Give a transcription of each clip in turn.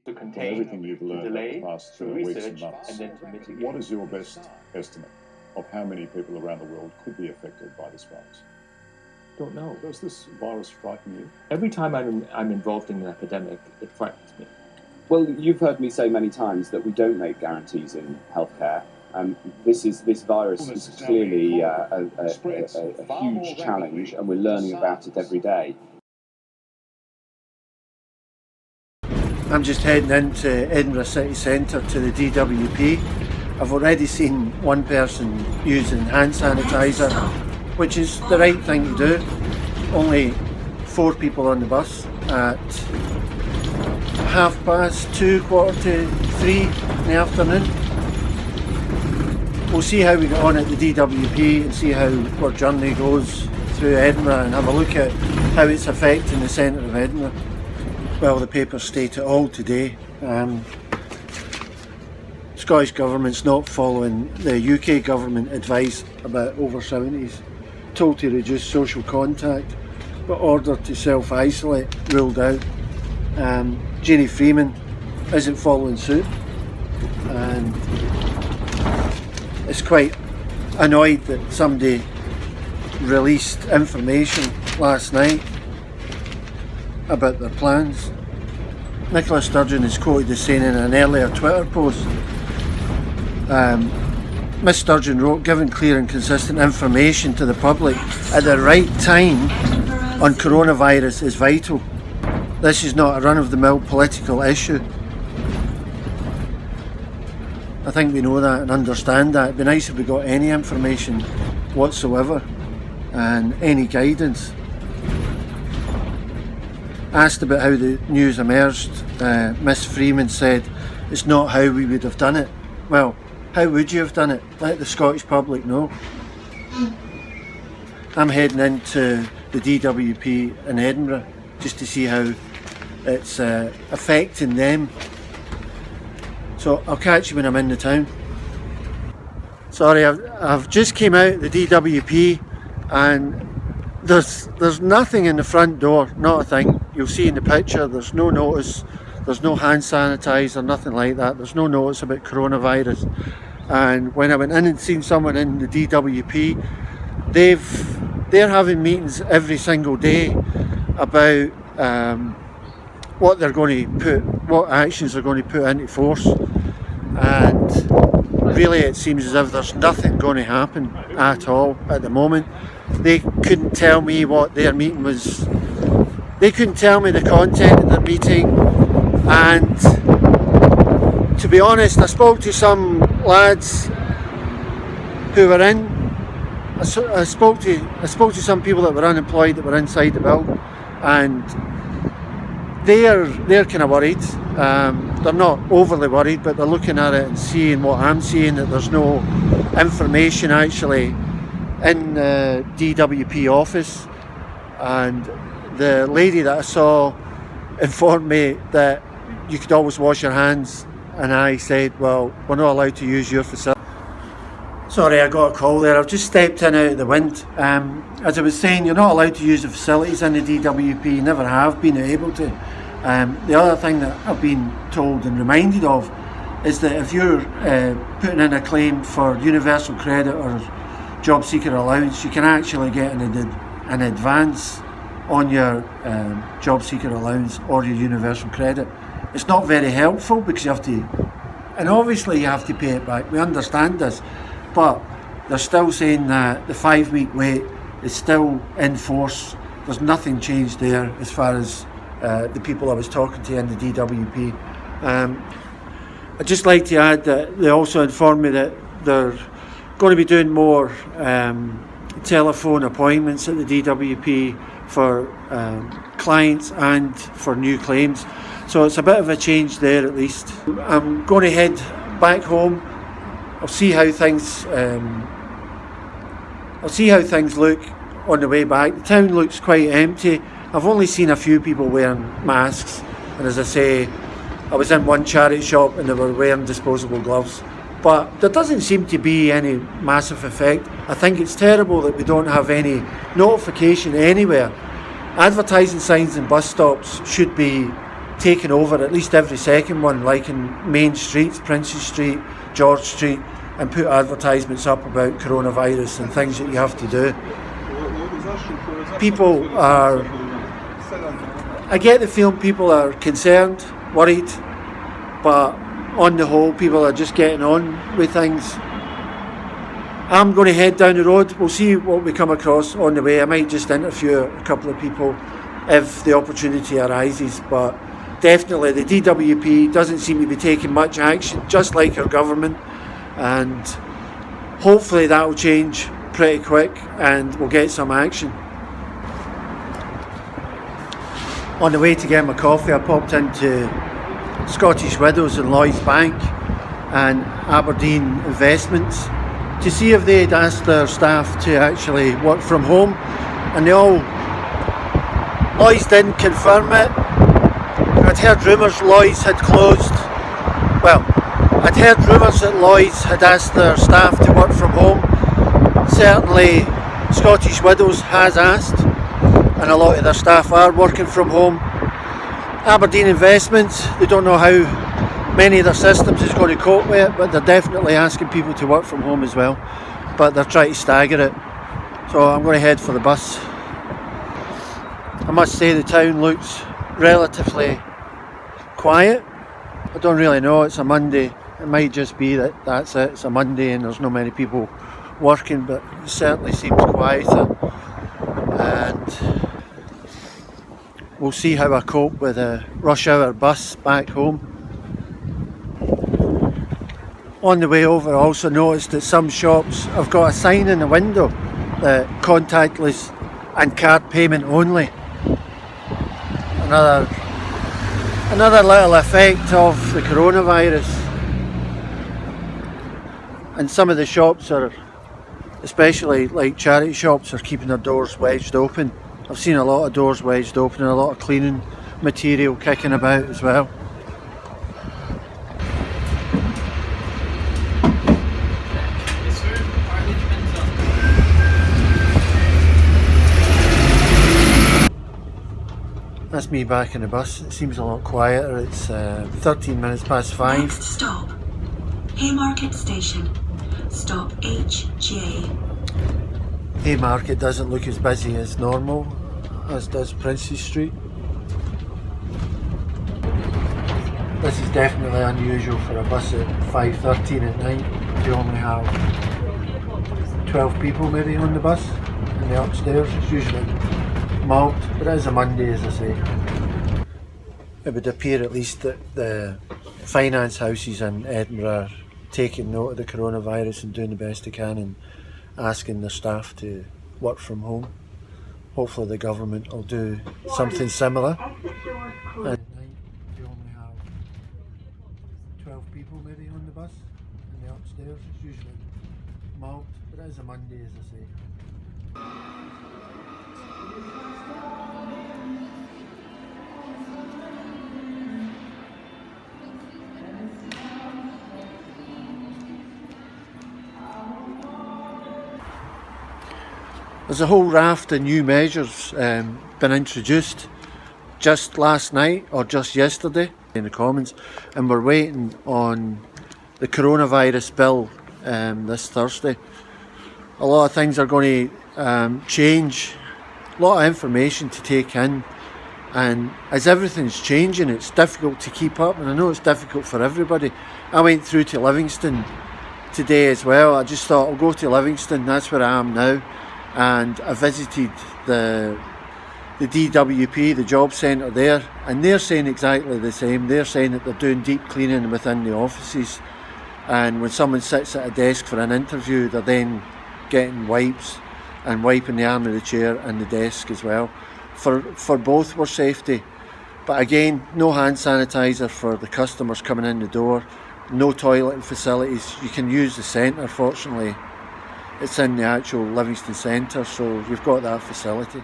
to contain, everything you've learned over delay, the past to weeks research, and months, and then to mitigate. what is your best estimate of how many people around the world could be affected by this virus? Don't know. Does this virus frighten you? Every time I'm involved in an epidemic, it frightens me. Well, you've heard me say many times that we don't make guarantees in healthcare. This virus is clearly a huge challenge, and we're learning about it every day. I'm just heading into Edinburgh city centre to the DWP. I've already seen one person using hand sanitiser, which is the right thing to do. Only 4 people on the bus at 2:30, 3:15 in the afternoon. We'll see how we get on at the DWP and see how our journey goes through Edinburgh and have a look at how it's affecting the centre of Edinburgh. Well, the papers state it all today. Scottish Government's not following the UK Government advice about over 70s, told to reduce social contact, but ordered to self-isolate ruled out. Jeannie Freeman isn't following suit, and it's quite annoyed that somebody released information last night about their plans. Nicola Sturgeon is quoted as saying in an earlier Twitter post, Miss Sturgeon wrote, "Giving clear and consistent information to the public at the right time on coronavirus is vital. This is not a run-of-the-mill political issue." I think we know that and understand that. It'd be nice if we got any information whatsoever and any guidance. Asked about how the news emerged, Miss Freeman said, "It's not how we would have done it." Well, how would you have done it? Let the Scottish public know. I'm heading into the DWP in Edinburgh just to see how it's affecting them. So I'll catch you when I'm in the town. Sorry, I've just came out the DWP and there's nothing in the front door, not a thing. You'll see in the picture there's no notice, there's no hand sanitizer, nothing like that. There's no notice about coronavirus. And when I went in and seen someone in the DWP, they're having meetings every single day about what they're going to put, what actions they're going to put into force. And really it seems as if there's nothing going to happen at all at the moment. They couldn't tell me what their meeting was. They couldn't tell me the content of their meeting, and to be honest, I spoke to some lads who were in. I spoke to some people that were unemployed that were inside the building, and they're kind of worried. They're not overly worried, but they're looking at it and seeing what I'm seeing, that there's no information actually in the DWP office. And the lady that I saw informed me that you could always wash your hands, and I said, well, we're not allowed to use your facility. Sorry, I got a call there. I've just stepped in out of the wind. As I was saying, you're not allowed to use the facilities in the DWP, never have been able to. The other thing that I've been told and reminded of is that if you're putting in a claim for universal credit or job seeker allowance, you can actually get an advance on your job seeker allowance or your universal credit. It's not very helpful because you have to, and obviously you have to pay it back. We understand this, but they're still saying that the 5-week wait is still in force. There's nothing changed there as far as the people I was talking to in the DWP. I'd just like to add that they also informed me that they're going to be doing more telephone appointments at the DWP for clients and for new claims. So it's a bit of a change there at least. I'm going to head back home. I'll see how things look on the way back. The town looks quite empty. I've only seen a few people wearing masks, and as I say, I was in one charity shop and they were wearing disposable gloves. But there doesn't seem to be any massive effect. I think it's terrible that we don't have any notification anywhere. Advertising signs in bus stops should be taken over at least every second one, like in main streets, Princes Street, George Street, and put advertisements up about coronavirus and things that you have to do. People are, I get the feeling people are concerned, worried, but on the whole people are just getting on with things. I'm going to head down the road. We'll see what we come across on the way. I might just interview a couple of people if the opportunity arises, but definitely the DWP doesn't seem to be taking much action, just like our government, and hopefully that will change pretty quick and we'll get some action. On the way to get my coffee, I popped into Scottish Widows and Lloyds Bank and Aberdeen Investments to see if they'd asked their staff to actually work from home, and Lloyds didn't confirm it. I'd heard rumours Lloyds had closed. Well, I'd heard rumours that Lloyds had asked their staff to work from home. Certainly Scottish Widows has asked, and a lot of their staff are working from home. Aberdeen Investments, they don't know how many of their systems is going to cope with it, but they're definitely asking people to work from home as well, but they're trying to stagger it. So I'm going to head for the bus. I must say the town looks relatively quiet. I don't really know, it's a Monday. It might just be that that's it, it's a Monday and there's not many people working, but it certainly seems quieter. And we'll see how I cope with a rush hour bus back home. On the way over, I also noticed that some shops have got a sign in the window that contactless and card payment only. Another little effect of the coronavirus. And some of the shops are, especially like charity shops, are keeping their doors wedged open. I've seen a lot of doors wedged open and a lot of cleaning material kicking about as well. That's me back in the bus. It seems a lot quieter. It's 13 minutes past 5. Next stop, Haymarket Station. Stop HJ. Haymarket doesn't look as busy as normal, as does Princes Street. This is definitely unusual for a bus at 5:13 at night. You only have 12 people maybe on the bus in the upstairs. It's usually marked, but it is a Monday, as I say. It would appear at least that the finance houses in Edinburgh are taking note of the coronavirus and doing the best they can and asking their staff to work from home. Hopefully the government will do something similar. At night you only have 12 people maybe on the bus in the upstairs. It's usually marked, but it is a Monday, as I say. There's a whole raft of new measures been introduced just last night or just yesterday in the Commons, and we're waiting on the coronavirus bill this Thursday. A lot of things are going to change, a lot of information to take in, and as everything's changing it's difficult to keep up, and I know it's difficult for everybody. I went through to Livingston today as well. I just thought I'll go to Livingston, that's where I am now. And I visited the DWP, the job centre there, and they're saying exactly the same. They're saying that they're doing deep cleaning within the offices, and when someone sits at a desk for an interview they're then getting wipes and wiping the arm of the chair and the desk as well, for both for safety. But again, no hand sanitizer for the customers coming in the door, no toileting facilities. You can use the centre, fortunately it's in the actual Livingston Centre, so you've got that facility.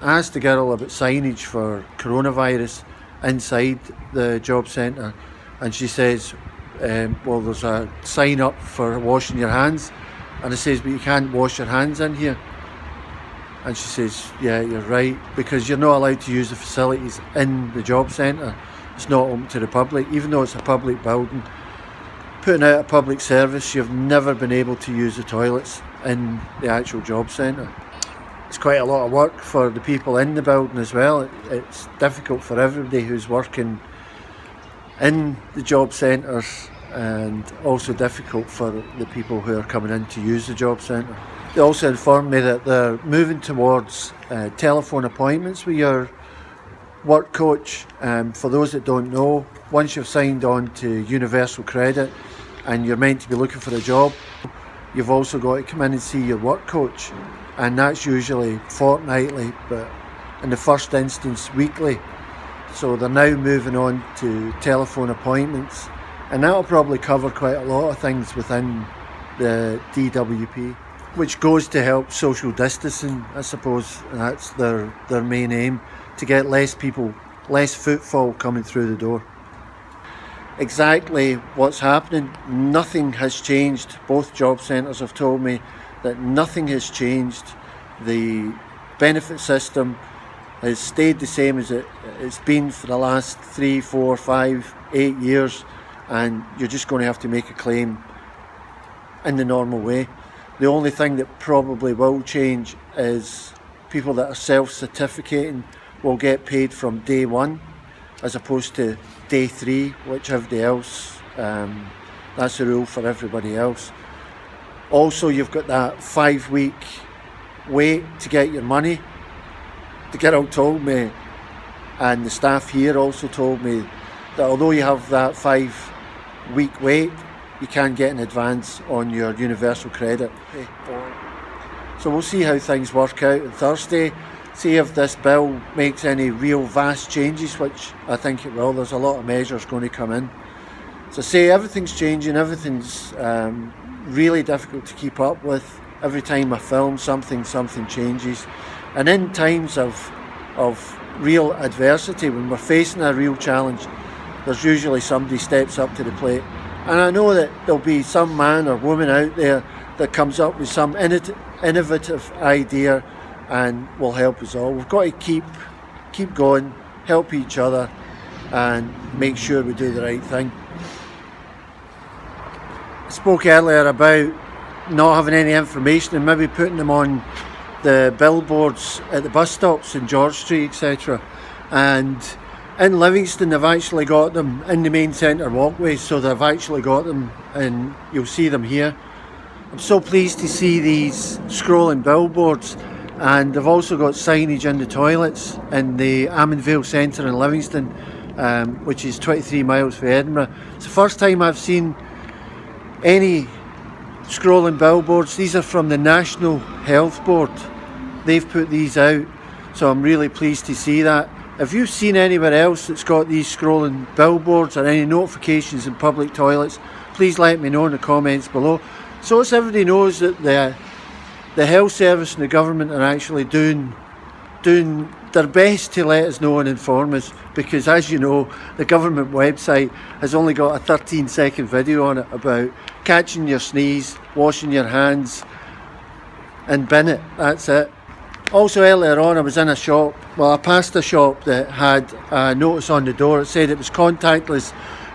I asked the girl about signage for coronavirus inside the job centre, and she says, well, there's a sign up for washing your hands, and it says, but you can't wash your hands in here. And she says, yeah, you're right, because you're not allowed to use the facilities in the job centre. it's not open to the public, even though it's a public building. Putting out a public service, you've never been able to use the toilets in the actual job centre. It's quite a lot of work for the people in the building as well. It's difficult for everybody who's working in the job centres, and also difficult for the people who are coming in to use the job centre. They also informed me that they're moving towards telephone appointments with your work coach. For those that don't know, once you've signed on to Universal Credit and you're meant to be looking for a job, you've also got to come in and see your work coach, and that's usually fortnightly, but in the first instance weekly. So they're now moving on to telephone appointments, and that'll probably cover quite a lot of things within the DWP, which goes to help social distancing. I suppose that's their main aim, to get less people, less footfall coming through the door. Exactly what's happening, nothing has changed. Both job centres have told me that nothing has changed. The benefit system has stayed the same as it's been for the last 3, 4, 5, 8 years, and you're just going to have to make a claim in the normal way. The only thing that probably will change is people that are self-certificating will get paid from day 1 as opposed to day 3, which everybody else, that's the rule for everybody else. Also, you've got that 5-week wait to get your money. The girl told me, and the staff here also told me, that although you have that 5-week wait, you can get an advance on your universal credit. So we'll see how things work out on Thursday, see if this bill makes any real vast changes, which I think it will. There's a lot of measures going to come in. So say everything's changing, everything's really difficult to keep up with. Every time I film something changes. And in times of real adversity, when we're facing a real challenge, there's usually somebody steps up to the plate. And I know that there'll be some man or woman out there that comes up with some innovative idea and will help us all. We've got to keep going, help each other, and make sure we do the right thing. I spoke earlier about not having any information and maybe putting them on the billboards at the bus stops in George Street, etc. And in Livingston, they've actually got them in the main centre walkways, so they've actually got them, and you'll see them here. I'm so pleased to see these scrolling billboards, and they've also got signage in the toilets in the Ammonvale Centre in Livingston, which is 23 miles from Edinburgh. It's the first time I've seen any scrolling billboards. These are from the National Health Board. They've put these out, so I'm really pleased to see that. If you've seen anywhere else that's got these scrolling billboards or any notifications in public toilets, please let me know in the comments below, so as everybody knows that the health service and the government are actually doing their best to let us know and inform us, because as you know, the government website has only got a 13-second video on it about catching your sneeze, washing your hands and bin it, that's it. Also earlier on I was in a shop, I passed a shop that had a notice on the door. It said it was contactless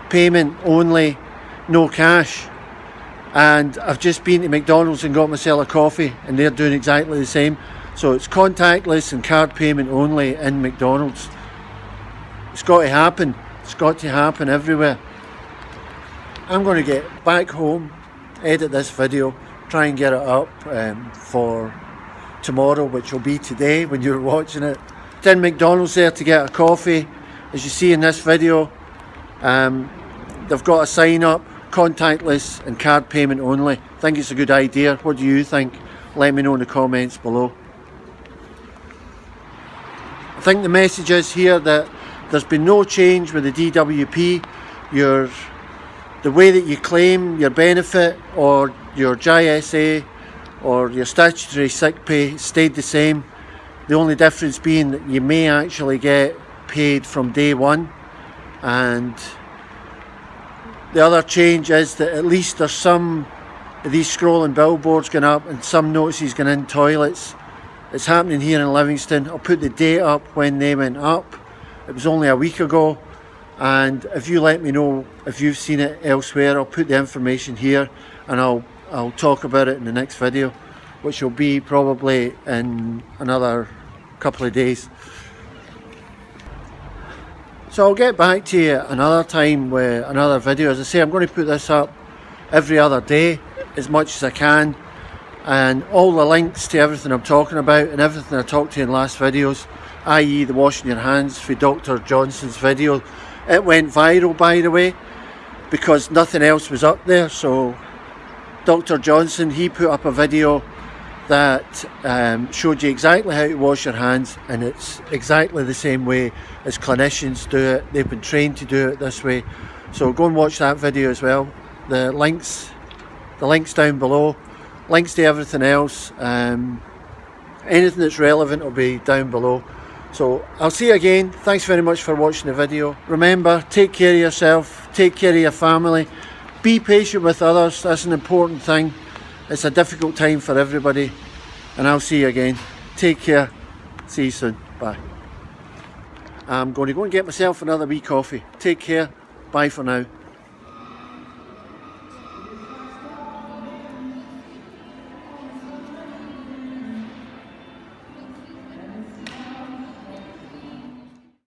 payment only, no cash. And I've just been to McDonald's and got myself a coffee, and they're doing exactly the same. So it's contactless and card payment only in McDonald's. It's got to happen. It's got to happen everywhere. I'm going to get back home, edit this video, try and get it up for tomorrow, which will be today when you're watching it. In McDonald's there to get a coffee. As you see in this video, they've got a sign up, contactless and card payment only. I think it's a good idea. What do you think? Let me know in the comments below. I think the message is here that there's been no change with the DWP. The way that you claim your benefit or your JSA or your statutory sick pay stayed the same. The only difference being that you may actually get paid from day 1, and the other change is that at least there's some of these scrolling billboards going up and some notices going in toilets. It's happening here in Livingston. I'll put the date up when they went up. It was only a week ago, and if you let me know if you've seen it elsewhere, I'll put the information here, and I'll talk about it in the next video, which will be probably in another couple of days. So I'll get back to you another time with another video. As I say, I'm going to put this up every other day as much as I can, and all the links to everything I'm talking about and everything I talked to in last videos, i.e. the washing your hands for Dr. Johnson's video. It went viral, by the way, because nothing else was up there. So Dr. Johnson, he put up a video that showed you exactly how to wash your hands, and it's exactly the same way as clinicians do it. They've been trained to do it this way. So go and watch that video as well. The links down below, links to everything else, anything that's relevant will be down below. So I'll see you again. Thanks very much for watching the video. Remember, take care of yourself, take care of your family, be patient with others. That's an important thing. It's a difficult time for everybody, and I'll see you again. Take care. See you soon. Bye. I'm going to go and get myself another wee coffee. Take care. Bye for now.